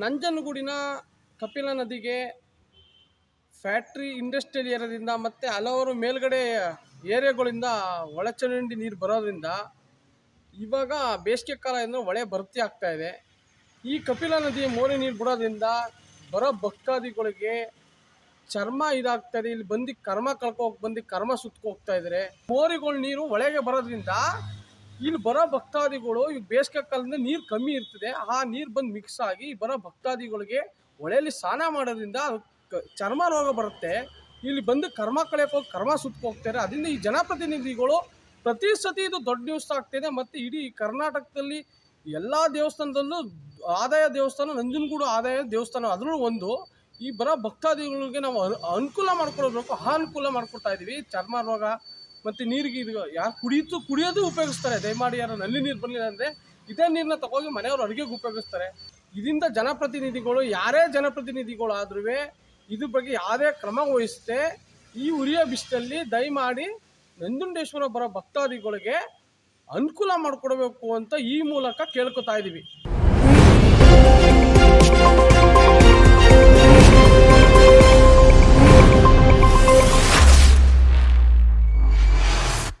ನಂಜನಗೂಡಿನ ಕಪಿಲ ನದಿಗೆ factory industrial ಏರಿಯಾದಿಂದ ಮತ್ತು ಹಲವಾರು ಮೇಲ್ಗಡೆ ಏರಿಯಾಗಳಿಂದ ಒಳಚರಂಡಿ ನೀರು ಬರೋದ್ರಿಂದ ಇವಾಗ ಬೇಸಿಗೆ ಕಾಲ ಅಂದರೆ ಹೊಳೆ ಭರ್ತಿ ಆಗ್ತಾ ಇದೆ. ಈ ಕಪಿಲ ನದಿಯ ಮೋರಿ ನೀರು ಬಿಡೋದ್ರಿಂದ ಬರೋ ಭಕ್ತಾದಿಗಳಿಗೆ ಚರ್ಮ ಇದಾಗ್ತಾಯಿದೆ. ಇಲ್ಲಿ ಬಂದು ಕರ್ಮ ಬಂದು ಕರ್ಮ ಸುತ್ಕೊ ಹೋಗ್ತಾ ಇದ್ದಾರೆ. ಮೋರಿಗಳ ನೀರು ಹೊಳೆಗೆ ಬರೋದ್ರಿಂದ ಇಲ್ಲಿ ಬರೋ ಭಕ್ತಾದಿಗಳು ಈ ಬೇಸಿಗೆ ಕಾಲದಿಂದ ನೀರು ಕಮ್ಮಿ ಇರ್ತದೆ. ಆ ನೀರು ಬಂದು ಮಿಕ್ಸ್ ಆಗಿ ಬರೋ ಭಕ್ತಾದಿಗಳಿಗೆ ಹೊಳೆಯಲ್ಲಿ ಸ್ನಾನ ಮಾಡೋದ್ರಿಂದ ಚರ್ಮ ರೋಗ ಬರುತ್ತೆ. ಇಲ್ಲಿ ಬಂದು ಕರ್ಮ ಕಳೆಯೋಕೆ ಹೋಗಿ ಕರ್ಮ ಸುತ್ಕೊ ಹೋಗ್ತಾರೆ. ಅದರಿಂದ ಈ ಜನಪ್ರತಿನಿಧಿಗಳು ಪ್ರತಿ ಸತಿ ಇದು ದೊಡ್ಡ ನ್ಯೂಸ್ ಆಗ್ತಿದೆ. ಮತ್ತು ಇಡೀ ಕರ್ನಾಟಕದಲ್ಲಿ ಎಲ್ಲ ದೇವಸ್ಥಾನದಲ್ಲೂ ಆದಾಯ ದೇವಸ್ಥಾನ ನಂಜನಗೂಡು ಆದಾಯ ದೇವಸ್ಥಾನ ಅದರಲ್ಲೂ ಒಂದು. ಈ ಬರೋ ಭಕ್ತಾದಿಗಳಿಗೆ ನಾವು ಅನುಕೂಲ ಮಾಡ್ಕೊಳ್ಬೇಕು, ಅನುಕೂಲ ಮಾಡ್ಕೊಡ್ತಾ ಇದ್ದೀವಿ. ಚರ್ಮ ರೋಗ ಮತ್ತು ನೀರಿಗೆ ಇದು ಯಾರು ಕುಡಿಯೋದು ಉಪಯೋಗಿಸ್ತಾರೆ. ದಯಮಾಡಿ ಯಾರು ನಲ್ಲಿ ನೀರು ಬರಲಿಲ್ಲ ಅಂದರೆ ಇದೇ ನೀರನ್ನ ತಗೋಗಿ ಮನೆಯವರು ಅಡುಗೆಗೆ ಉಪಯೋಗಿಸ್ತಾರೆ. ಇದರಿಂದ ಜನಪ್ರತಿನಿಧಿಗಳು ಯಾರೇ ಜನಪ್ರತಿನಿಧಿಗಳು ಆದ್ರೂ ಇದ್ರ ಬಗ್ಗೆ ಯಾವುದೇ ಕ್ರಮ ವಹಿಸದೆ ಈ ಉರಿಯ ಬಿಸಿಲಲ್ಲಿ ದಯಮಾಡಿ ನಂಜುಂಡೇಶ್ವರ ಬರೋ ಭಕ್ತಾದಿಗಳಿಗೆ ಅನುಕೂಲ ಮಾಡಿಕೊಡ್ಬೇಕು ಅಂತ ಈ ಮೂಲಕ ಕೇಳ್ಕೊತಾ ಇದ್ದೀವಿ.